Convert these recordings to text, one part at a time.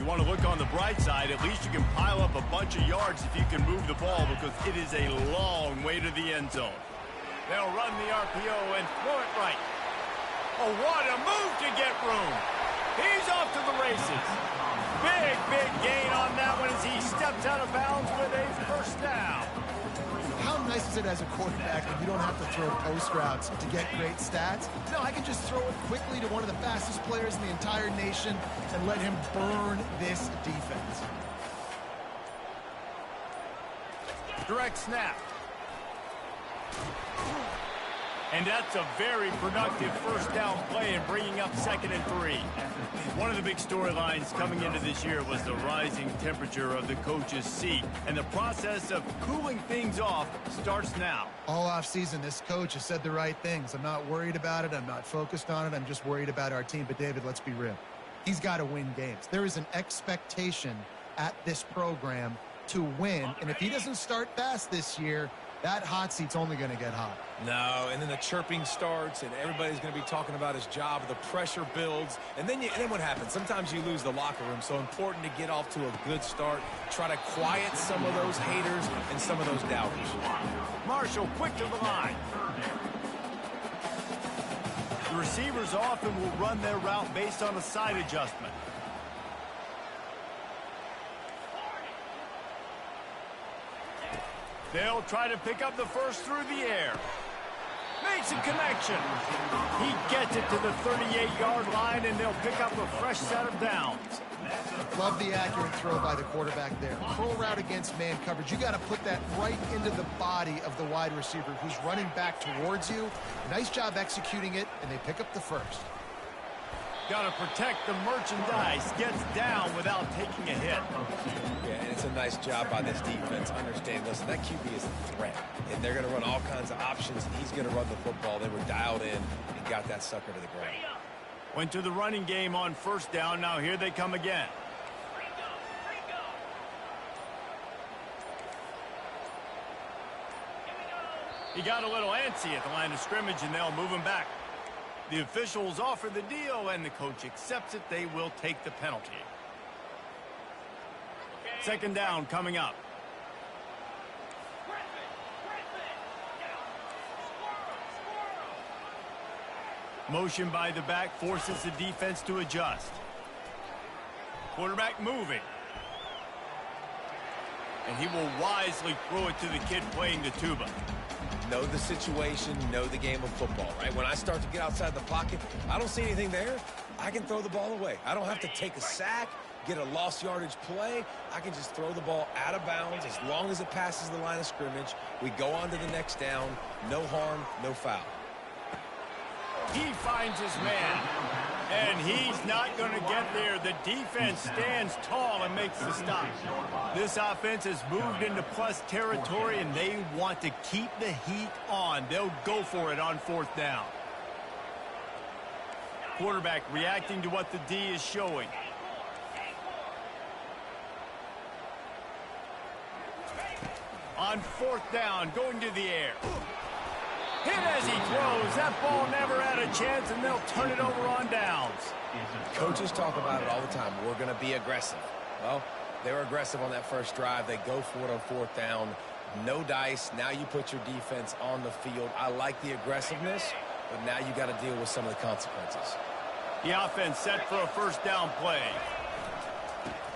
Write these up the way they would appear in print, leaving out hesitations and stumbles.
want to look on the bright side, at least you can pile up a bunch of yards if you can move the ball because it is a long way to the end zone. They'll run the RPO and throw it right. Oh, what a move to get room. He's off to the races. Big gain on that one as he steps out of bounds with a first down. How nice is it as a quarterback that you don't have to throw post routes to get great stats? No, I can just throw it quickly to one of the fastest players in the entire nation and let him burn this defense. Direct snap. And that's a very productive first down play and bringing up 2nd and 3. One of the big storylines coming into this year was the rising temperature of the coach's seat. And the process of cooling things off starts now. All offseason, this coach has said the right things. I'm not worried about it. I'm not focused on it. I'm just worried about our team. But, David, let's be real. He's got to win games. There is an expectation at this program to win. And if he doesn't start fast this year, that hot seat's only going to get hot. No, and then the chirping starts, and everybody's going to be talking about his job. The pressure builds, and then what happens? Sometimes you lose the locker room, so important to get off to a good start. Try to quiet some of those haters and some of those doubters. Marshall quick to the line. The receivers often will run their route based on a side adjustment. They'll try to pick up the first through the air. Makes a connection. He gets it to the 38-yard line, and they'll pick up a fresh set of downs. Love the accurate throw by the quarterback there. Curl route against man coverage. You got to put that right into the body of the wide receiver who's running back towards you. Nice job executing it, and they pick up the first. Got to protect the merchandise. Gets down without taking a hit. Yeah, and it's a nice job by this defense. Understand, listen, that QB is a threat. And they're going to run all kinds of options. He's going to run the football. They were dialed in and got that sucker to the ground. Went to the running game on first down. Now here they come again. He got a little antsy at the line of scrimmage, and they'll move him back. The officials offer the deal, and the coach accepts it. They will take the penalty. 2nd down coming up. Motion by the back forces the defense to adjust. Quarterback moving. And he will wisely throw it to the kid playing the tuba. Know the situation, know the game of football, right? When I start to get outside the pocket, I don't see anything there, I can throw the ball away. I don't have to take a sack, get a lost yardage play. I can just throw the ball out of bounds as long as it passes the line of scrimmage. We go on to the next down. No harm, no foul. He finds his man, and he's not going to get there. The defense stands tall and makes the stop. This offense has moved into plus territory, and they want to keep the heat on. They'll go for it on 4th down. Quarterback reacting to what the D is showing. On 4th down, going to the air. Hit as he throws. That ball never had a chance, and they'll turn it over on downs. Coaches talk about it all the time. We're going to be aggressive. Well, they were aggressive on that first drive. They go for it on 4th down. No dice. Now you put your defense on the field. I like the aggressiveness, but now you got to deal with some of the consequences. The offense set for a first down play.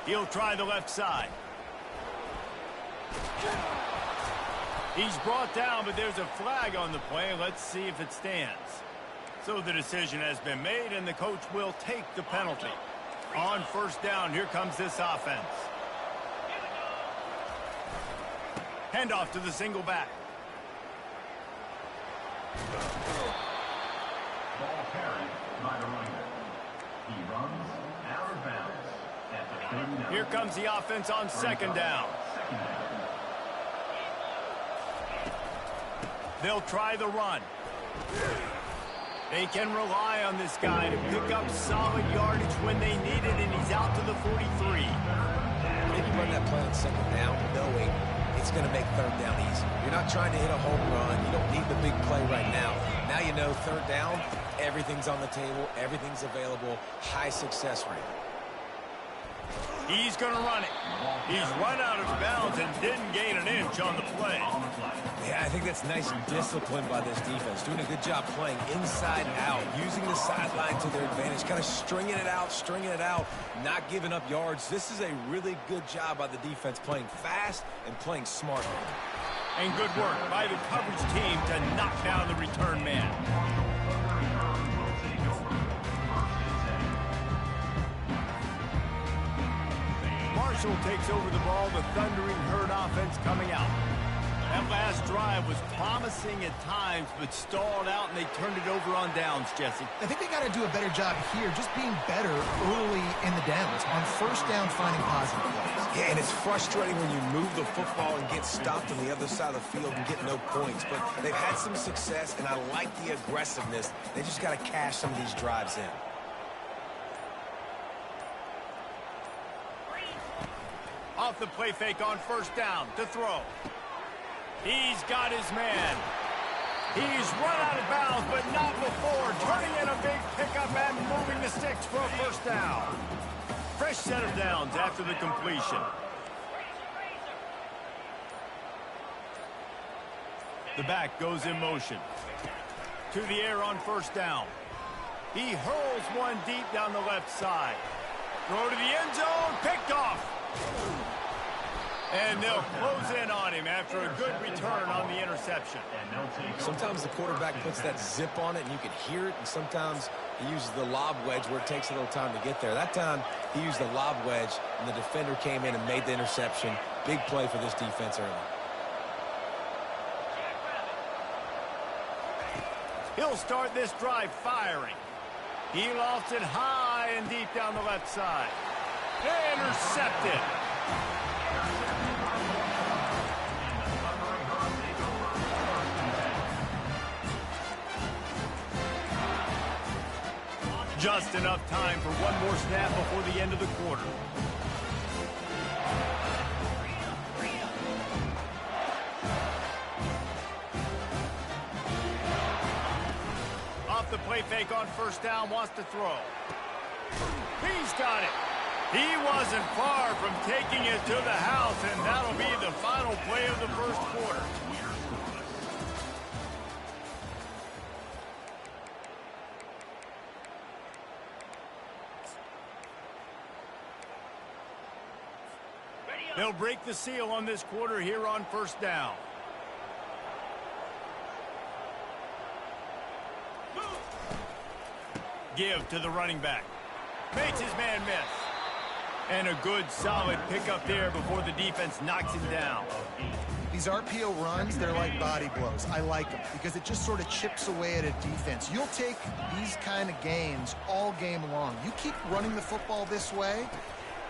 He'll try the left side. He's brought down, but there's a flag on the play. Let's see if it stands. So the decision has been made, and the coach will take the penalty. On 1st down, here comes this offense. Handoff to the single back. Ball carried by the running back. He runs out of bounds at the 39. Here comes the offense on 2nd down. They'll try the run. They can rely on this guy to pick up solid yardage when they need it, and he's out to the 43. Maybe run that play on 2nd down knowing it's going to make 3rd down easy. You're not trying to hit a home run. You don't need the big play right now. Now you know 3rd down, everything's on the table, everything's available, high success rate. He's going to run it. He's run out of bounds and didn't gain an inch on the play. Yeah, I think that's nice discipline by this defense. Doing a good job playing inside out, using the sideline to their advantage, kind of stringing it out, not giving up yards. This is a really good job by the defense, playing fast and playing smart. And good work by the coverage team to knock down the return man. Marshall takes over the ball, the Thundering Herd offense coming out. That last drive was promising at times, but stalled out, and they turned it over on downs, Jesse. I think they got to do a better job here, just being better early in the downs. On first down, finding positive plays. Yeah, and it's frustrating when you move the football and get stopped on the other side of the field and get no points. But they've had some success, and I like the aggressiveness. They just got to cash some of these drives in. Off the play fake on first down to throw. He's got his man. He's run out of bounds, but not before. Turning in a big pickup and moving the sticks for a first down. Fresh set of downs after the completion. The back goes in motion. To the air on first down. He hurls one deep down the left side. Throw to the end zone. Picked off. And they'll close in on him after a good return on the interception. Sometimes the quarterback puts that zip on it and you can hear it, and sometimes he uses the lob wedge where it takes a little time to get there. That time he used the lob wedge and the defender came in and made the interception. Big play for this defense early. He'll start this drive firing. He lofts it high and deep down the left side. Intercepted. Just enough time for one more snap before the end of the quarter. Off the play fake on first down, wants to throw. He's got it. He wasn't far from taking it to the house, and that'll be the final play of the first quarter. They'll break the seal on this quarter here on first down. Give to the running back. Makes his man miss. And a good, solid pickup there before the defense knocks him down. These RPO runs, they're like body blows. I like them because it just sort of chips away at a defense. You'll take these kind of gains all game long. You keep running the football this way,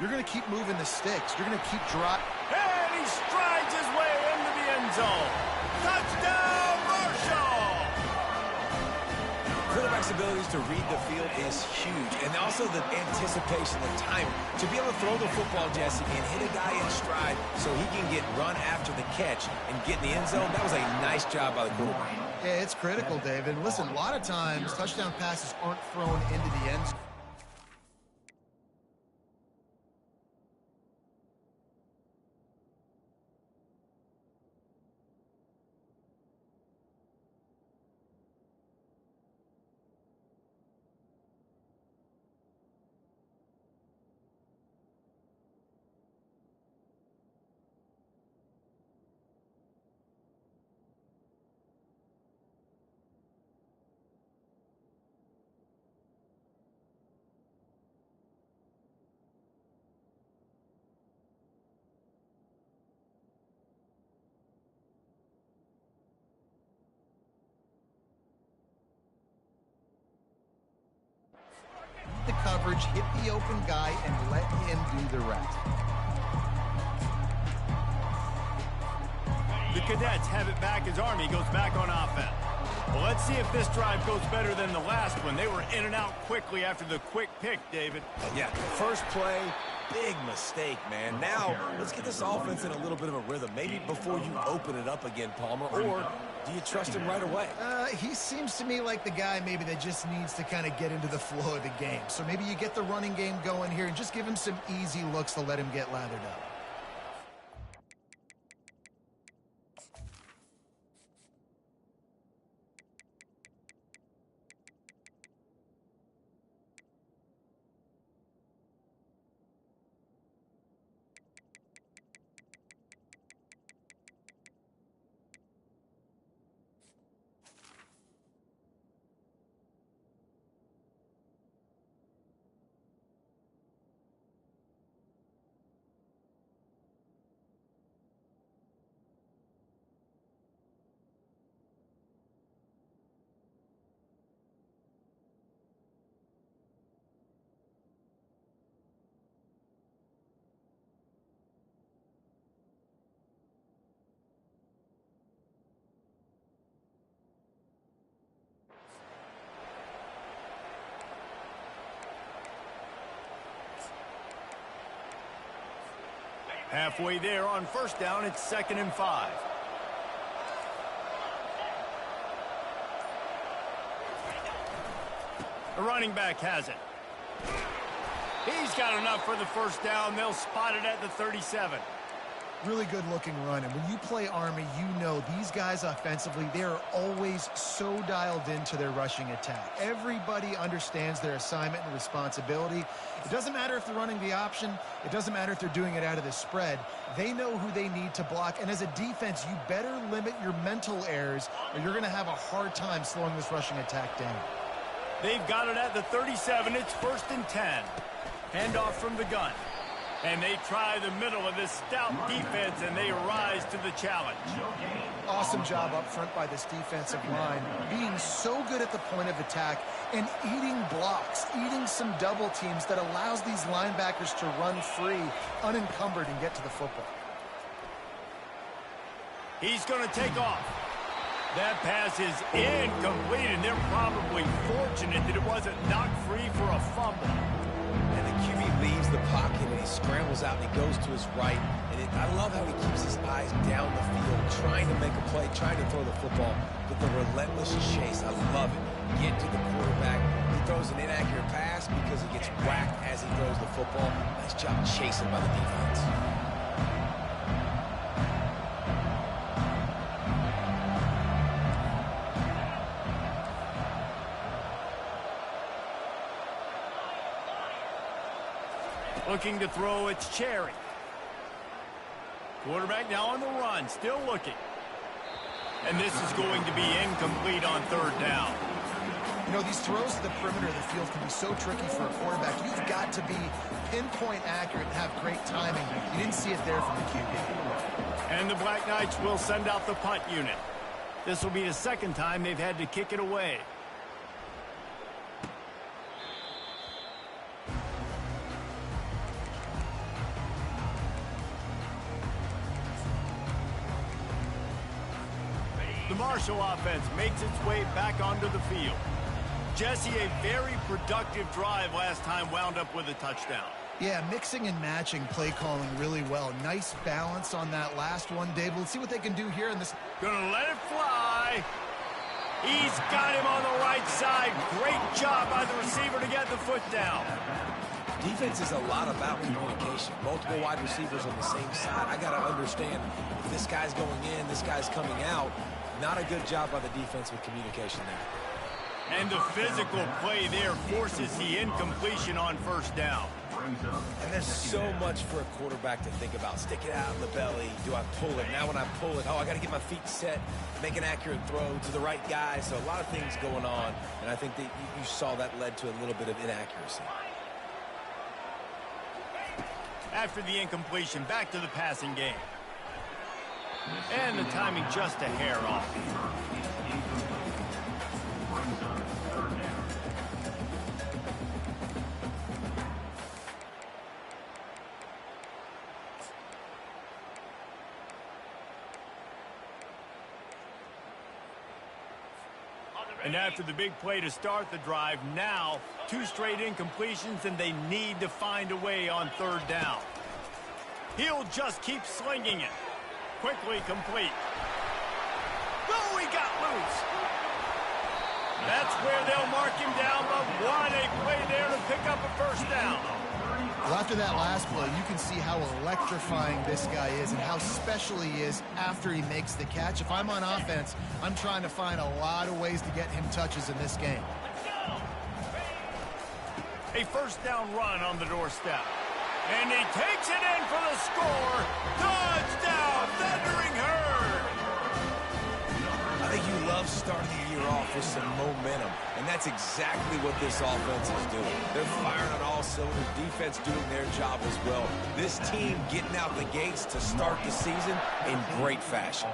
you're going to keep moving the sticks. You're going to keep driving. And he strides his way into the end zone. Touchdown, Marshall! Quarterback's abilities to read the field is huge, and also the anticipation, the timing. To be able to throw the football, Jesse, and hit a guy in stride so he can get run after the catch and get in the end zone, that was a nice job by the quarterback. Yeah, it's critical, David. Listen, a lot of times touchdown passes aren't thrown into the end zone. The coverage, hit the open guy, and let him do the rest. The Cadets have it back as Army goes back on offense. Well, let's see if this drive goes better than the last one. They were in and out quickly after the quick pick, David. Yeah, first play, big mistake, man. Now, let's get this offense in a little bit of a rhythm. Maybe before you open it up again, Palmer, or Do you trust him right away? He seems to me like the guy maybe that just needs to kind of get into the flow of the game. So maybe you get the running game going here and just give him some easy looks to let him get lathered up. Halfway there on first down, it's 2nd and 5. The running back has it. He's got enough for the first down. They'll spot it at the 37. Really good looking run. And when you play Army, you know these guys offensively, they are always so dialed into their rushing attack. Everybody understands their assignment and responsibility. It doesn't matter if they're running the option. It doesn't matter if they're doing it out of the spread. They know who they need to block. And as a defense, you better limit your mental errors or you're going to have a hard time slowing this rushing attack down. They've got it at the 37. It's 1st and 10. Handoff from the gun. And they try the middle of this stout defense, and they rise to the challenge. Awesome job up front by this defensive line, being so good at the point of attack and eating blocks, eating some double teams that allows these linebackers to run free, unencumbered, and get to the football. He's going to take off. That pass is incomplete, and they're probably fortunate that it wasn't knocked free for a fumble. And the QB leaves the pocket and he scrambles out and he goes to his right. And I love how he keeps his eyes down the field, trying to make a play, trying to throw the football, but the relentless chase, I love it. Get to the quarterback. He throws an inaccurate pass because he gets whacked as he throws the football. Nice job chasing by the defense. Looking to throw, it's Cherry. Quarterback now on the run, still looking. And this is going to be incomplete on 3rd down. You know, these throws to the perimeter of the field can be so tricky for a quarterback. You've got to be pinpoint accurate and have great timing. You didn't see it there from the QB. And the Black Knights will send out the punt unit. This will be the 2nd time they've had to kick it away. The Marshall offense makes its way back onto the field. Jesse, a very productive drive last time wound up with a touchdown. Yeah, mixing and matching play calling really well. Nice balance on that last one, Dave. Let's see what they can do here in this. Gonna let it fly. He's got him on the right side. Great job by the receiver to get the foot down. Defense is a lot about communication. Multiple wide receivers on the same side. I got to understand if this guy's going in, this guy's coming out. Not a good job by the defense with communication there. And the physical play there forces the incompletion on 1st down. And there's so much for a quarterback to think about. Stick it out in the belly. Do I pull it? Now when I pull it, I got to get my feet set, make an accurate throw to the right guy. So a lot of things going on. And I think that you saw that led to a little bit of inaccuracy. After the incompletion, back to the passing game. And the timing just a hair off. And after the big play to start the drive, now 2 straight incompletions, and they need to find a way on 3rd down. He'll just keep slinging it. Quickly complete. Oh, he got loose. That's where they'll mark him down, but what a play there to pick up a first down. Well, after that last play, you can see how electrifying this guy is and how special he is after he makes the catch. If I'm on offense, I'm trying to find a lot of ways to get him touches in this game. A first down run on the doorstep. And he takes it in for the score. Touchdown, Thundering Herd. I think you love starting the year off with some momentum, and that's exactly what this offense is doing. They're firing on all cylinders, defense doing their job as well. This team getting out the gates to start the season in great fashion.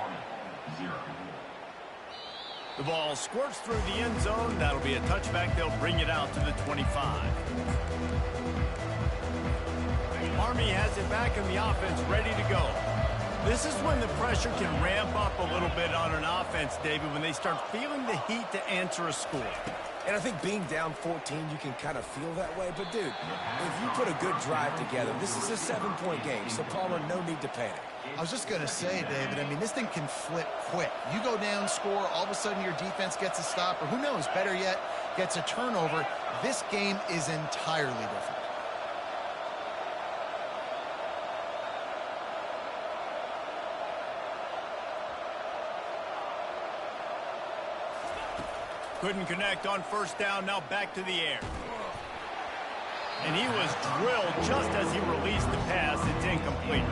The ball squirts through the end zone. That'll be a touchback. They'll bring it out to the 25. Army has it back in the offense, ready to go. This is when the pressure can ramp up a little bit on an offense, David, when they start feeling the heat to answer a score. And I think being down 14, you can kind of feel that way. But, dude, if you put a good drive together, this is a 7-point game, so, Palmer, no need to panic. I was just going to say, David, I mean, this thing can flip quick. You go down, score, all of a sudden your defense gets a stop, or who knows, better yet, gets a turnover. This game is entirely different. Couldn't connect on first down, now back to the air. And he was drilled just as he released the pass. It's incomplete.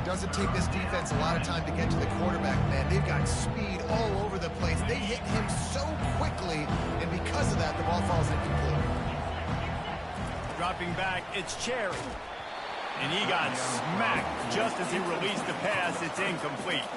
Doesn't take this defense a lot of time to get to the quarterback, man. They've got speed all over the place. They hit him so quickly, and because of that, the ball falls incomplete. Dropping back, it's Cherry. And he got smacked just as he released the pass. It's incomplete.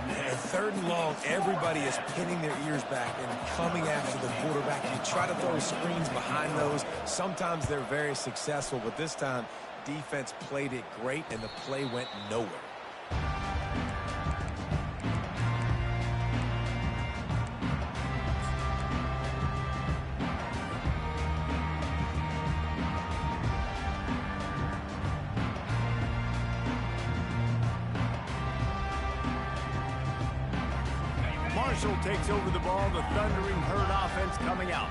And third and long, everybody is pinning their ears back and coming after the quarterback. You try to throw screens behind those. Sometimes they're very successful, but this time, defense played it great, and the play went nowhere. Marshall takes over the ball. The Thundering Herd offense coming out.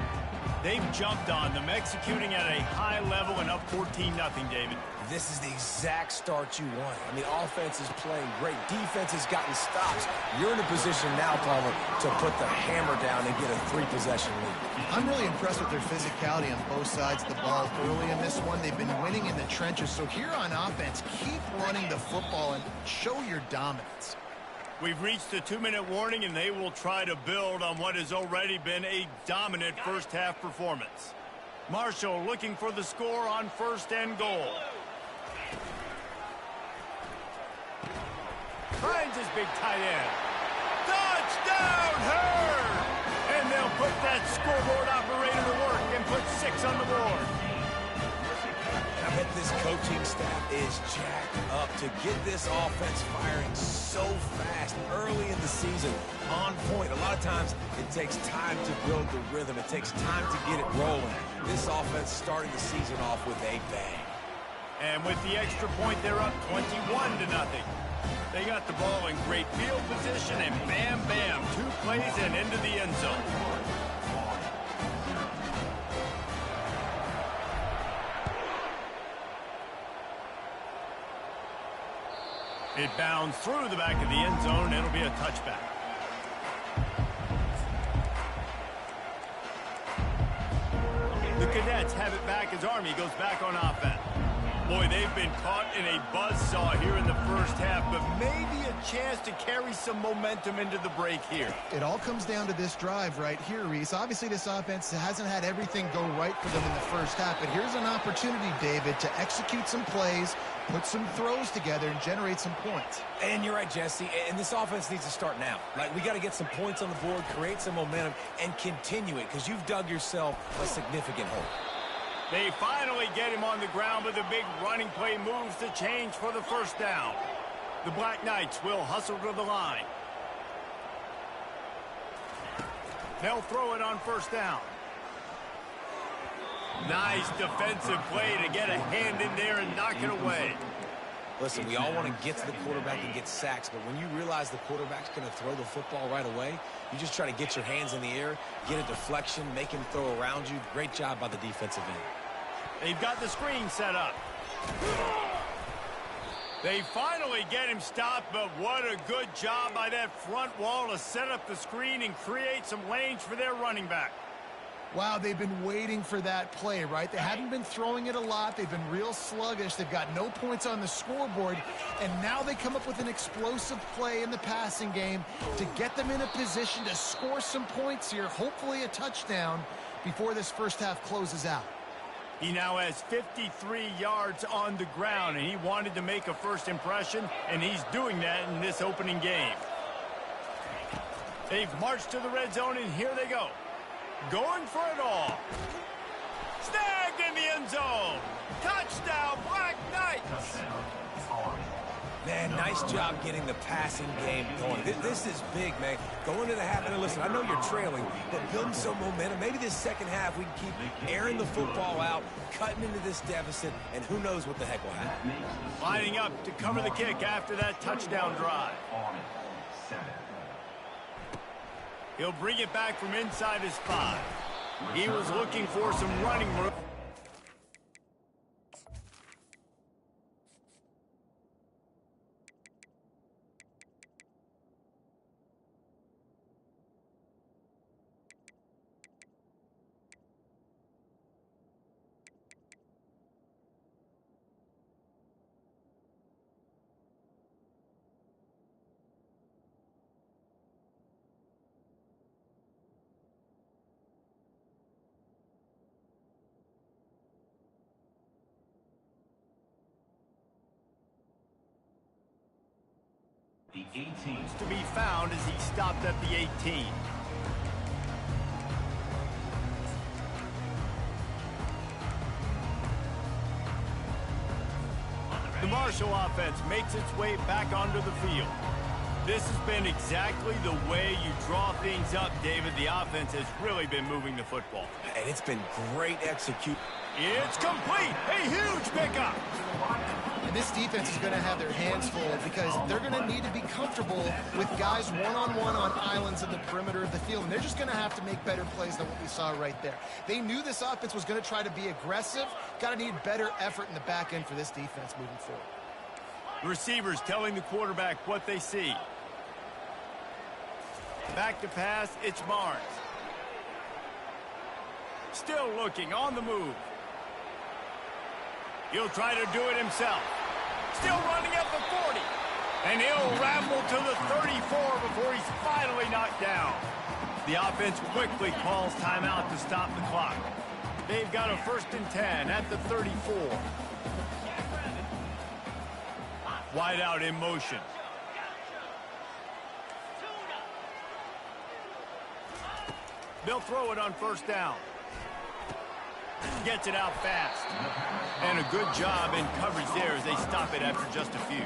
They've jumped on them, executing at a high level and up 14-0, David. This is the exact start you want. I mean, offense is playing great. Defense has gotten stops. You're in a position now, Palmer, to put the hammer down and get a 3-possession lead. I'm really impressed with their physicality on both sides of the ball early in this one. They've been winning in the trenches. So here on offense, keep running the football and show your dominance. We've reached the 2-minute warning, and they will try to build on what has already been a dominant first-half performance. Marshall looking for the score on first and goal. Finds his big tight end. Touchdown, Herd! And they'll put that scoreboard operator to work and put 6 on the board. I bet this coaching staff is jacked up to get this offense firing so fast early in the season, on point. A lot of times it takes time to build the rhythm. It takes time to get it rolling. This offense starting the season off with a bang. And with the extra point, they're up 21-0. They got the ball in great field position, and bam, bam, 2 plays and into the end zone. It bounds through the back of the end zone, and it'll be a touchback. The Cadets have it back as Army goes back on offense. Boy, they've been caught in a buzzsaw here in the first half, but maybe a chance to carry some momentum into the break here. It all comes down to this drive right here, Reese. Obviously, this offense hasn't had everything go right for them in the first half, but here's an opportunity, David, to execute some plays, put some throws together, and generate some points. And you're right, Jesse, and this offense needs to start now. Like, we got to get some points on the board, create some momentum, and continue it, because you've dug yourself a significant hole. They finally get him on the ground, but the big running play moves to change for the first down. The Black Knights will hustle to the line. They'll throw it on first down. Nice defensive play to get a hand in there and knock it away. Listen, we all want to get to the quarterback and get sacks, but when you realize the quarterback's going to throw the football right away, you just try to get your hands in the air, get a deflection, make him throw around you. Great job by the defensive end. They've got the screen set up. They finally get him stopped, but what a good job by that front wall to set up the screen and create some lanes for their running back. Wow, they've been waiting for that play, right? They haven't been throwing it a lot. They've been real sluggish. They've got no points on the scoreboard, and now they come up with an explosive play in the passing game to get them in a position to score some points here, hopefully a touchdown, before this first half closes out. He now has 53 yards on the ground, and he wanted to make a first impression, and he's doing that in this opening game. They've marched to the red zone, and here they go. Going for it all. Snagged in the end zone. Touchdown, Black Knights. Man, nice job getting the passing game going. This is big, man. Going to the half, and listen, I know you're trailing, but building some momentum. Maybe this second half we can keep airing the football out, cutting into this deficit, and who knows what the heck will happen. Lining up to cover the kick after that touchdown drive. He'll bring it back from inside his 5. He was looking for some running room. The 18 To be found as he stopped at the 18. The Marshall offense makes its way back onto the field. This has been exactly the way you draw things up, David. The offense has really been moving the football. And it's been great execution. It's complete. A huge pickup. And this defense is going to have their hands full because they're going to need to be comfortable with guys one-on-one on islands in the perimeter of the field. And they're just going to have to make better plays than what we saw right there. They knew this offense was going to try to be aggressive. Got to need better effort in the back end for this defense moving forward. The receivers telling the quarterback what they see. Back to pass, it's Barnes. Still looking, on the move. He'll try to do it himself. Still running at the 40. And he'll ramble to the 34 before he's finally knocked down. The offense quickly calls timeout to stop the clock. They've got a 1st and 10 at the 34. Wide out in motion. They'll throw it on 1st down. Gets it out fast. And a good job in coverage there as they stop it after just a few.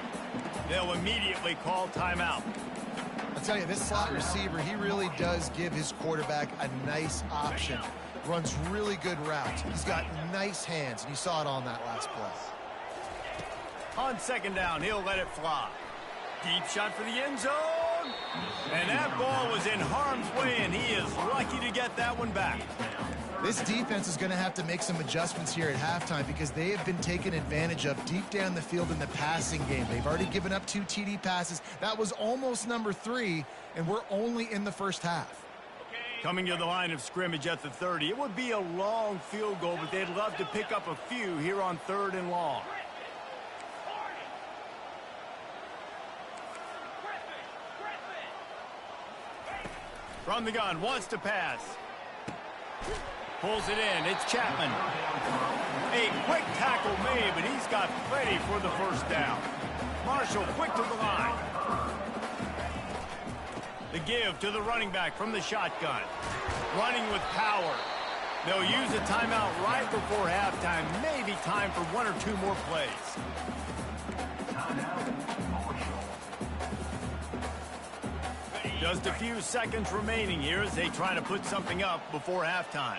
They'll immediately call timeout. I'll tell you, this slot receiver, he really does give his quarterback a nice option. Runs really good routes. He's got nice hands, and you saw it on that last play. On 2nd down, he'll let it fly. Deep shot for the end zone. And that ball was in harm's way, and he is lucky to get that one back. This defense is going to have to make some adjustments here at halftime because they have been taken advantage of deep down the field in the passing game. They've already given up 2 TD passes. That was almost number 3, and we're only in the first half. Coming to the line of scrimmage at the 30. It would be a long field goal, but they'd love to pick up a few here on 3rd and long. From the gun, wants to pass. Pulls it in. It's Chapman. A quick tackle made, but he's got plenty for the 1st down. Marshall quick to the line. The give to the running back from the shotgun. Running with power. They'll use a timeout right before halftime. Maybe time for 1 or 2 more plays. Just a few seconds remaining here as they try to put something up before halftime.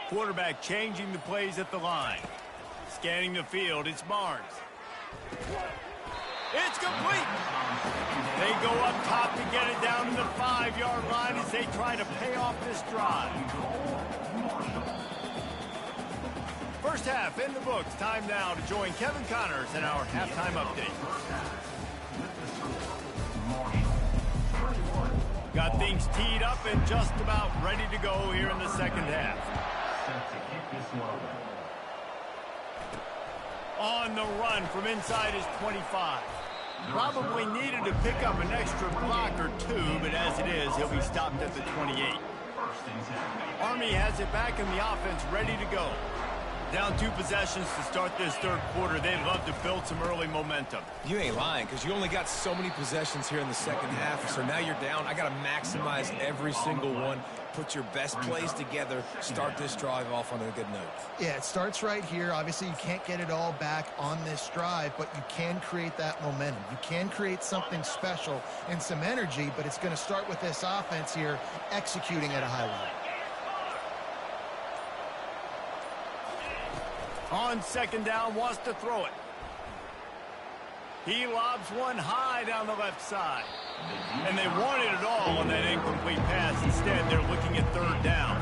Quarterback changing the plays at the line. Scanning the field, it's Barnes. It's complete. They go up top to get it down to the 5-yard line as they try to pay off this drive. First half in the books. Time now to join Kevin Connors in our halftime update. Got things teed up and just about ready to go here in the second half. On the run from inside his 25. Probably needed to pick up an extra block or two, but as it is, he'll be stopped at the 28. Army has it back in the offense, ready to go. Down 2 possessions to start this third quarter. They'd love to build some early momentum. You ain't lying, because you only got so many possessions here in the second half, so now you're down. I got to maximize every single one, put your best plays together, start this drive off on a good note. Yeah, it starts right here. Obviously, you can't get it all back on this drive, but you can create that momentum. You can create something special and some energy, but it's going to start with this offense here executing at a high level. On second down, wants to throw it. He lobs one high down the left side. And they wanted it all on that incomplete pass. Instead, they're looking at third down.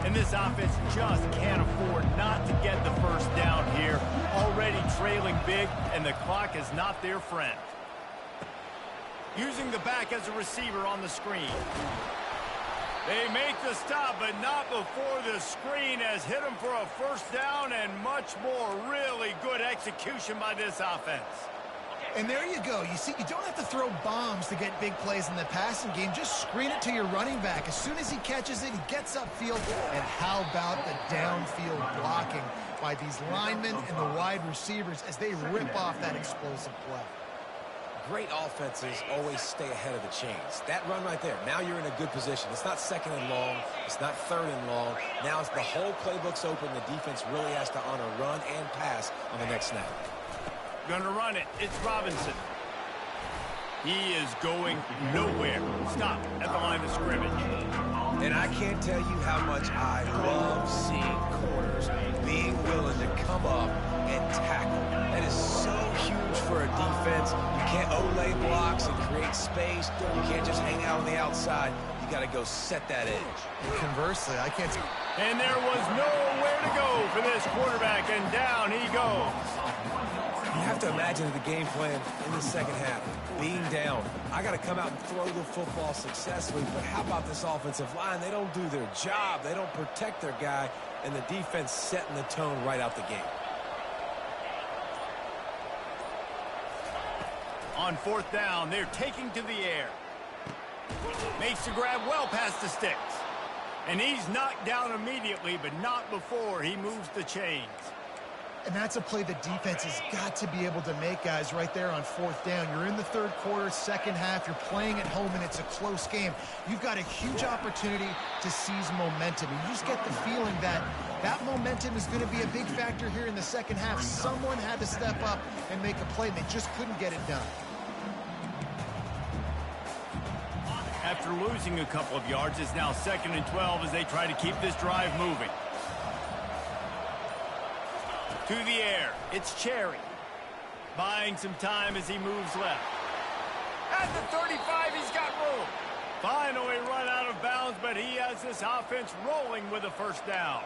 And this offense just can't afford not to get the first down here. Already trailing big, and the clock is not their friend. Using the back as a receiver on the screen. They make the stop, but not before the screen has hit them for a first down and much more. Really good execution by this offense. And there you go. You see, you don't have to throw bombs to get big plays in the passing game. Just screen it to your running back. As soon as he catches it, he gets upfield. And how about the downfield blocking by these linemen and the wide receivers as they rip off that explosive play. Great offenses always stay ahead of the chains. That run right there, now you're in a good position. It's not second and long. It's not third and long. Now it's the whole playbook's open. The defense really has to honor run and pass on the next snap. Gonna run it. It's Robinson. He is going nowhere. Stop at the line of scrimmage. And I can't tell you how much I love seeing corners being willing to come up and tackle. That is so huge for a defense. You can't olay blocks and create space. You can't just hang out on the outside. You got to go set that edge. And conversely, I can't... And there was nowhere to go for this quarterback, and down he goes. You have to imagine the game plan in the second half. Being down, I got to come out and throw the football successfully, but how about this offensive line? They don't do their job. They don't protect their guy, and the defense setting the tone right out the gate. On fourth down, they're taking to the air. Makes the grab well past the sticks. And he's knocked down immediately, but not before he moves the chains. And that's a play the defense has got to be able to make, guys, right there on fourth down. You're in the third quarter, second half. You're playing at home, and it's a close game. You've got a huge opportunity to seize momentum. And you just get the feeling that that momentum is going to be a big factor here in the second half. Someone had to step up and make a play, and they just couldn't get it done. After losing a couple of yards, it's now 2nd and 12 as they try to keep this drive moving. To the air, it's Cherry. Buying some time as he moves left. At the 35, he's got room. Finally run out of bounds, but he has this offense rolling with a first down.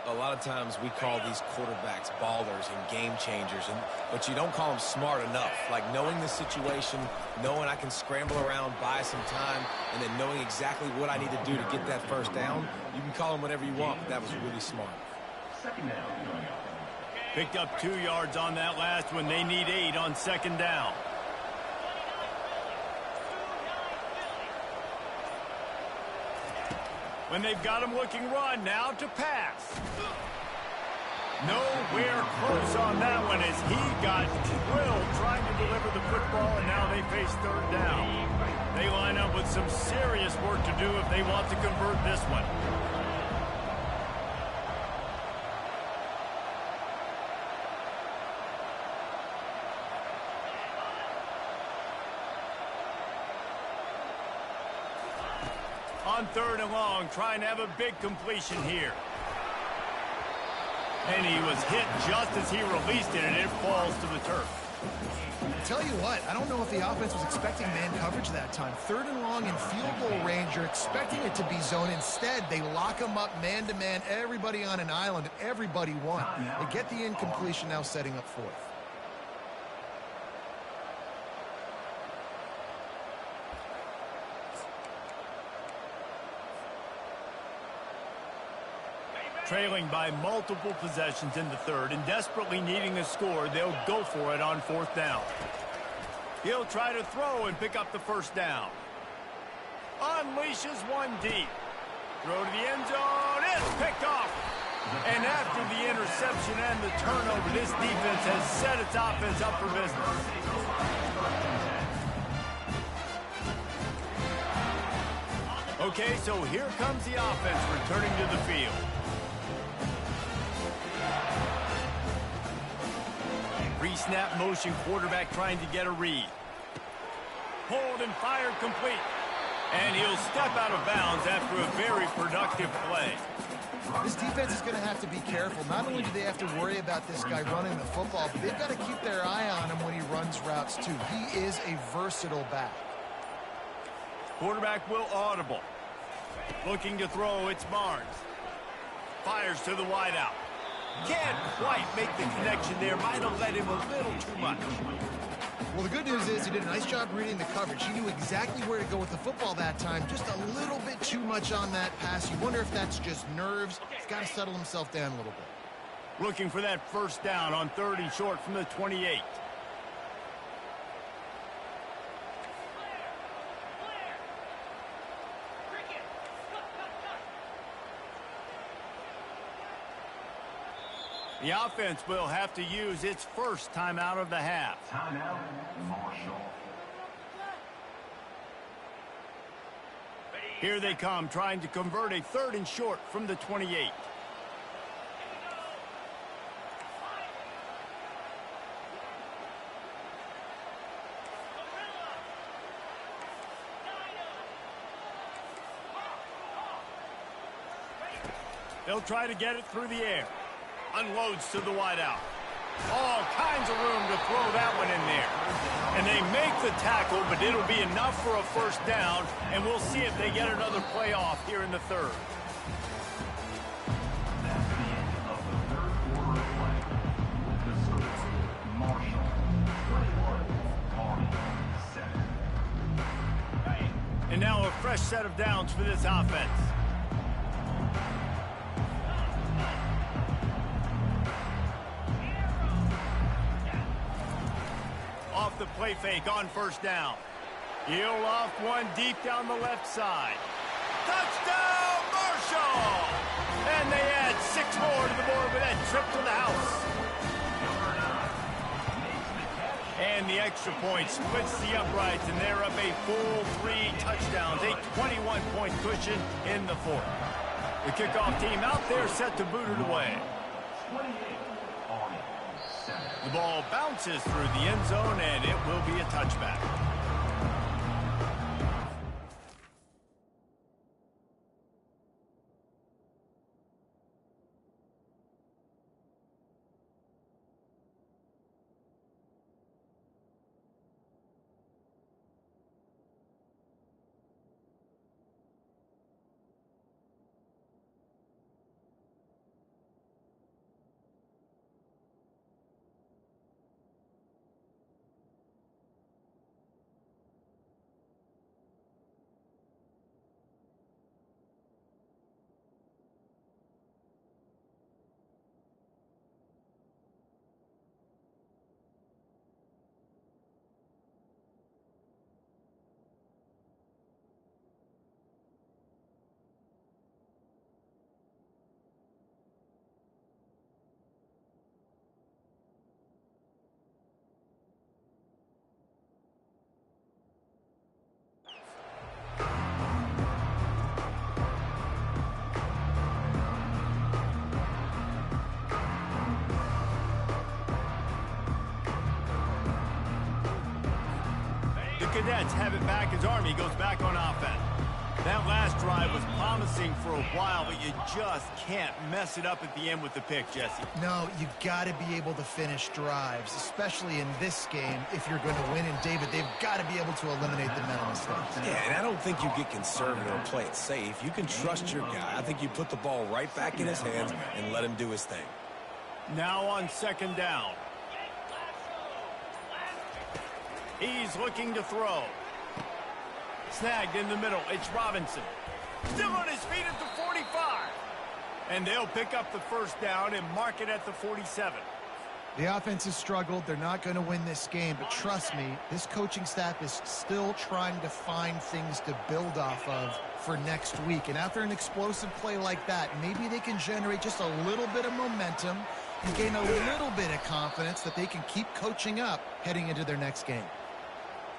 A lot of times we call these quarterbacks ballers and game changers, but you don't call them smart enough. Like knowing the situation, knowing I can scramble around, buy some time, and then knowing exactly what I need to do to get that first down. You can call them whatever you want, but that was really smart. Second down coming up. Picked up 2 yards on that last one. They need 8 on second down. When they've got him looking run, now to pass. Nowhere close on that one as he got drilled trying to deliver the football, and now they face third down. They line up with some serious work to do if they want to convert this one. On 3rd and long, trying to have a big completion here. And he was hit just as he released it, and it falls to the turf. Tell you what, I don't know if the offense was expecting man coverage that time. 3rd and long in field goal range, you're expecting it to be zone. Instead, they lock them up man-to-man, everybody on an island, and everybody won. They get the incompletion, now setting up 4th. Trailing by multiple possessions in the 3rd and desperately needing a score, they'll go for it on 4th down. He'll try to throw and pick up the 1st down. Unleashes one deep. Throw to the end zone. It's picked off. And after the interception and the turnover, this defense has set its offense up for business. Okay, so here comes the offense returning to the field. Pre-snap motion, quarterback trying to get a read. Hold and fire complete. And he'll step out of bounds after a very productive play. This defense is going to have to be careful. Not only do they have to worry about this guy running the football, but they've got to keep their eye on him when he runs routes too. He is a versatile back. Quarterback will audible. Looking to throw, it's Barnes. Fires to the wideout. Can't quite make the connection there. Might have let him a little too much. Well, the good news is he did a nice job reading the coverage. He knew exactly where to go with the football that time. Just a little bit too much on that pass. You wonder if that's just nerves. He's got to settle himself down a little bit. Looking for that 1st down on 3rd and short from the 28. The offense will have to use its 1st timeout of the half. Timeout, Marshall. Here they come, trying to convert a 3rd and short from the 28. They'll try to get it through the air. Unloads to the wideout. All kinds of room to throw that one in there. And they make the tackle, but it'll be enough for a 1st down, and we'll see if they get another play off here in the 3rd. That's the end of the 3rd quarter of play. The score, Marshall, 21-7. And now a fresh set of downs for this offense. Off the play fake on 1st down. He'll off one deep down the left side. Touchdown, Marshall! And they add 6 more to the board with that trip to the house. And the extra point splits the uprights, and they're up a full 3 touchdowns, a 21-point cushion in the 4th. The kickoff team out there set to boot it away. 28-7. The ball bounces through the end zone, and it will be a touchback. Cadets have it back as Army goes back on offense. That last drive was promising for a while, but you just can't mess it up at the end with the pick, Jesse. No, you got to be able to finish drives, especially in this game. If you're going to win, and David, they've got to be able to eliminate the mental mistakes. Yeah, and I don't think you get conservative or play it safe. You can trust your guy. I think you put the ball right back in his hands and let him do his thing. Now on second down. He's looking to throw. Snagged in the middle. It's Robinson. Still on his feet at the 45. And they'll pick up the first down and mark it at the 47. The offense has struggled. They're not going to win this game, but trust me, this coaching staff is still trying to find things to build off of for next week. And after an explosive play like that, maybe they can generate just a little bit of momentum and gain a little bit of confidence that they can keep coaching up heading into their next game.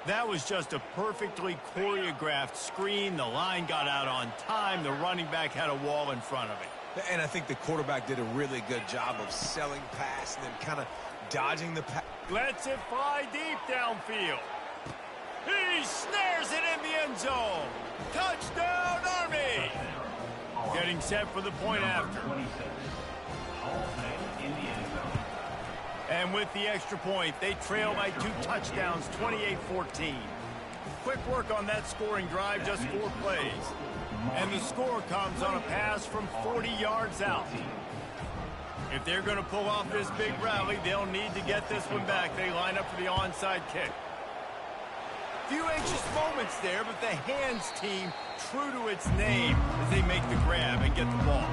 That was just a perfectly choreographed screen. The line got out on time. The running back had a wall in front of it. And I think the quarterback did a really good job of selling pass and then kind of dodging the pass. Lets it fly deep downfield. He snares it in the end zone. Touchdown, Army! Getting set for the point after. And with the extra point, they trail by 2 touchdowns, 28-14. Quick work on that scoring drive, just 4 plays. And the score comes on a pass from 40 yards out. If they're going to pull off this big rally, they'll need to get this one back. They line up for the onside kick. Few anxious moments there, but the hands team true to its name as they make the grab and get the ball.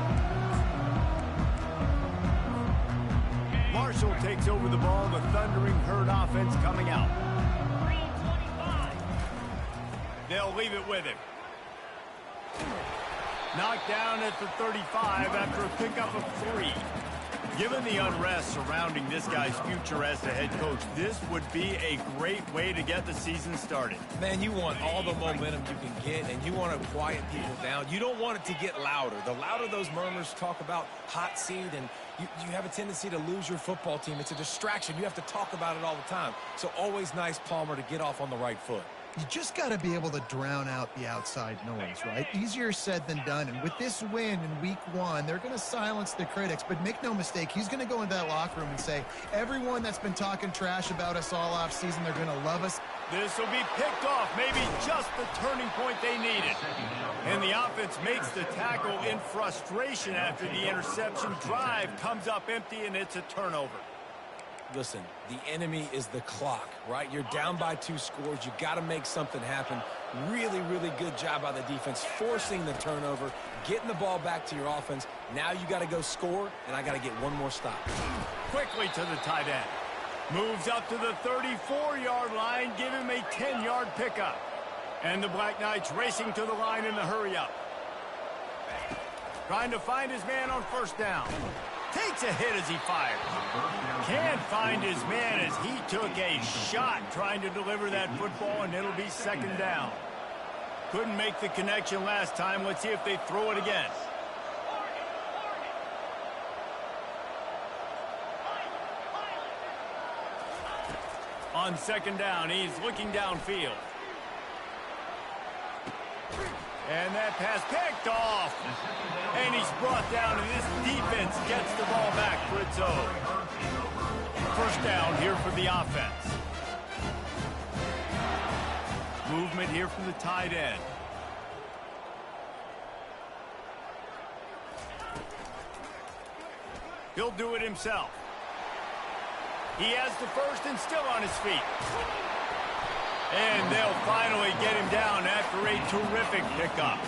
Marshall takes over the ball, the Thundering Herd offense coming out. They'll leave it with him. Knocked down at the 35 after a pickup of 3. Given the unrest surrounding this guy's future as the head coach, this would be a great way to get the season started. Man, you want all the momentum you can get, and you want to quiet people down. You don't want it to get louder. The louder those murmurs talk about hot seat, and you have a tendency to lose your football team. It's a distraction. You have to talk about it all the time. So always nice, Palmer, to get off on the right foot. You just got to be able to drown out the outside noise, right? Easier said than done. And with this win in week 1, they're going to silence the critics. But make no mistake, he's going to go into that locker room and say, everyone that's been talking trash about us all off season, they're going to love us. This will be picked off, maybe just the turning point they needed. And the offense makes the tackle in frustration after the interception. Drive comes up empty, and it's a turnover. Listen, the enemy is the clock, right? You're down by 2 scores. You got to make something happen. Really, really good job by the defense, forcing the turnover, getting the ball back to your offense. Now you got to go score, and I got to get one more stop. Quickly to the tight end. Moves up to the 34-yard line. Give him a 10-yard pickup. And the Black Knights racing to the line in the hurry-up. Trying to find his man on first down. Takes a hit as he fires. Can't find his man as he took a shot trying to deliver that football, and it'll be second down. Couldn't make the connection last time. Let's see if they throw it again. On second down, he's looking downfield. And that pass picked off. And he's brought down, and this defense gets the ball back for its own. First down here for the offense. Movement here from the tight end. He'll do it himself. He has the first and still on his feet. And they'll finally get him down after a terrific pickup.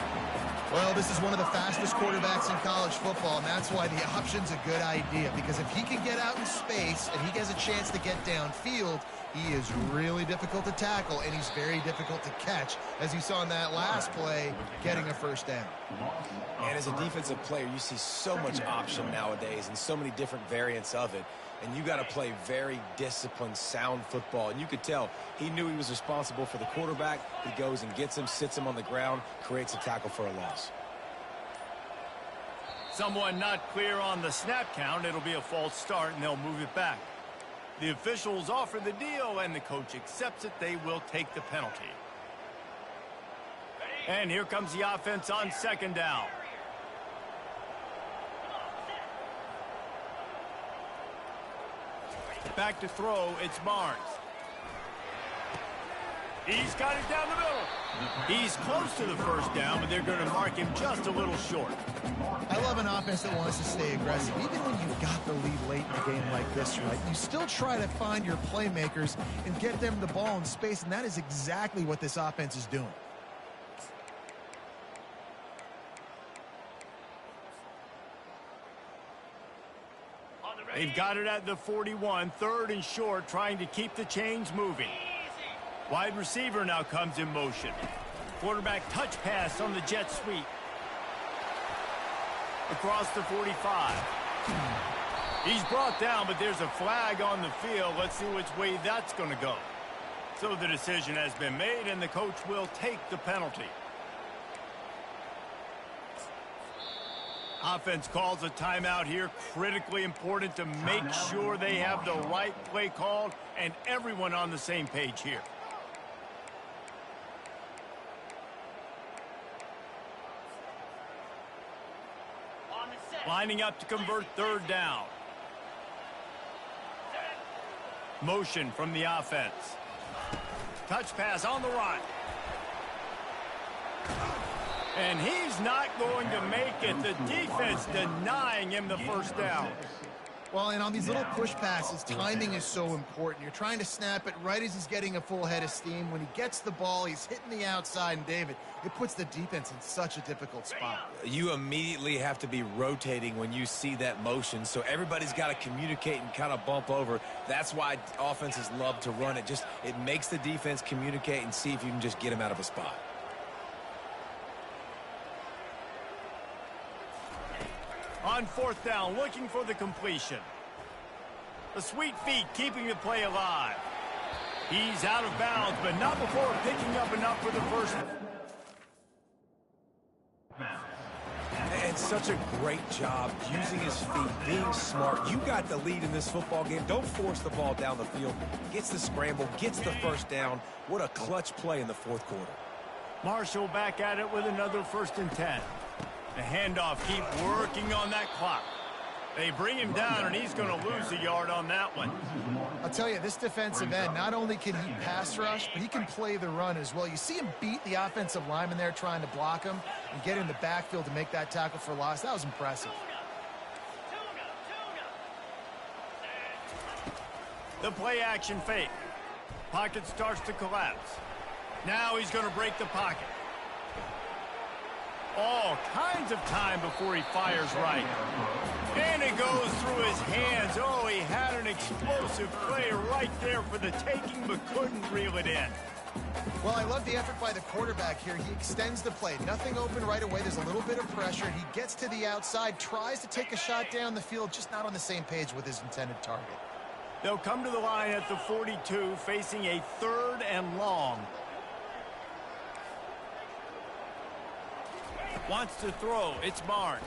Well, this is one of the fastest quarterbacks in college football, and that's why the option's a good idea, because if he can get out in space and he has a chance to get downfield, he is really difficult to tackle, and he's very difficult to catch, as you saw in that last play, getting a first down. And as a defensive player, you see so much option nowadays and so many different variants of it. And you got to play very disciplined, sound football. And you could tell he knew he was responsible for the quarterback. He goes and gets him, sits him on the ground, creates a tackle for a loss. Someone not clear on the snap count. It'll be a false start, and they'll move it back. The officials offer the deal, and the coach accepts it. They will take the penalty. And here comes the offense on second down. Back to throw, it's Barnes. He's got it down the middle. He's close to the first down, but they're going to mark him just a little short. I love an offense that wants to stay aggressive. Even when you've got the lead late in a game like this, right, you still try to find your playmakers and get them the ball in space, and that is exactly what this offense is doing. They've got it at the 41, third and short, trying to keep the chains moving. Wide receiver now comes in motion. Quarterback touch pass on the jet sweep. Across the 45. He's brought down, but there's a flag on the field. Let's see which way that's going to go. So the decision has been made, and the coach will take the penalty. Offense calls a timeout here. Critically important to make sure they have the right play called and everyone on the same page here. Lining up to convert third down. Motion from the offense. Touch pass on the run. And he's not going to make it. The defense denying him the first down. Well, and on these little push passes, timing is so important. You're trying to snap it right as he's getting a full head of steam. When he gets the ball, he's hitting the outside, and David, it puts the defense in such a difficult spot. You immediately have to be rotating when you see that motion, so everybody's got to communicate and kind of bump over. That's why offenses love to run it. It makes the defense communicate and see if you can just get him out of a spot. On fourth down, looking for the completion. The sweet feet keeping the play alive. He's out of bounds, but not before picking up enough for the first. And such a great job using his feet, being smart. You got the lead in this football game. Don't force the ball down the field. Gets the scramble, gets the first down. What a clutch play in the fourth quarter. Marshall back at it with another 1st and 10. The handoff, keep working on that clock. They bring him down, and he's going to lose a yard on that one. I'll tell you, this defensive end, not only can he pass rush, but he can play the run as well. You see him beat the offensive lineman there trying to block him and get in the backfield to make that tackle for loss. That was impressive. The play action fake. Pocket starts to collapse. Now he's going to break the pocket. All kinds of time before he fires right. And it goes through his hands. Oh, he had an explosive play right there for the taking, but couldn't reel it in. Well, I love the effort by the quarterback here. He extends the play. Nothing open right away. There's a little bit of pressure. He gets to the outside, tries to take a shot down the field, just not on the same page with his intended target. They'll come to the line at the 42, facing a 3rd and long. Wants to throw. It's Barnes.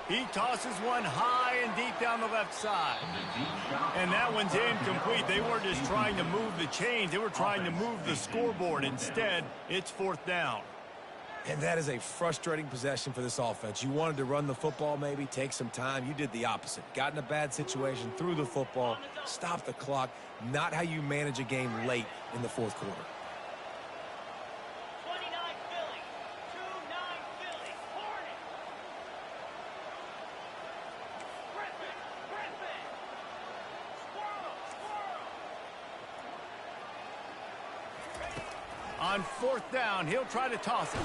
He tosses one high and deep down the left side. And that one's incomplete. They weren't just trying to move the chains. They were trying to move the scoreboard. Instead, it's 4th down. And that is a frustrating possession for this offense. You wanted to run the football, maybe take some time. You did the opposite. Got in a bad situation, threw the football, stopped the clock. Not how you manage a game late in the fourth quarter. On 4th down, he'll try to toss it.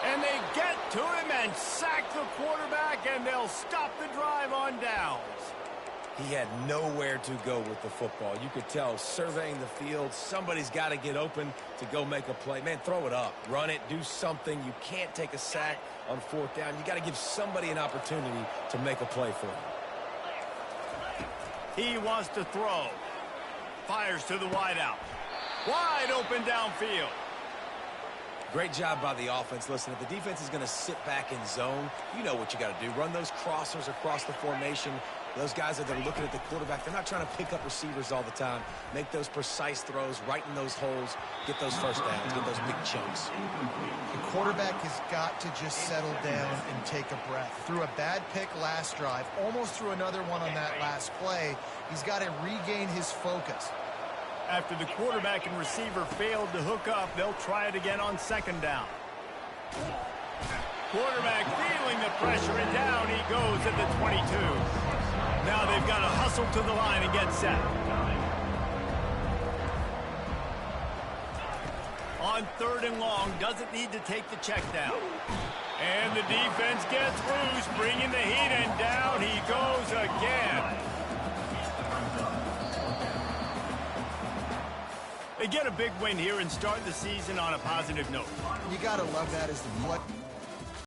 And they get to him and sack the quarterback, and they'll stop the drive on downs. He had nowhere to go with the football. You could tell, surveying the field, somebody's got to get open to go make a play. Man, throw it up. Run it. Do something. You can't take a sack on 4th down. You got to give somebody an opportunity to make a play for him. He wants to throw. Fires to the wideout. Wide open downfield. Great job by the offense. Listen, if the defense is going to sit back in zone, you know what you got to do. Run those crossers across the formation. Those guys are there looking at the quarterback. They're not trying to pick up receivers all the time. Make those precise throws, right in those holes, get those first downs, get those big chunks. The quarterback has got to just settle down and take a breath. Threw a bad pick last drive, almost threw another one on that last play. He's got to regain his focus. After the quarterback and receiver failed to hook up, they'll try it again on second down. Quarterback feeling the pressure, and down he goes at the 22. Now they've got to hustle to the line and get set. On third and long, doesn't need to take the check down. And the defense gets loose, bringing the heat, and down he goes again. They get a big win here and start the season on a positive note. You got to love that as the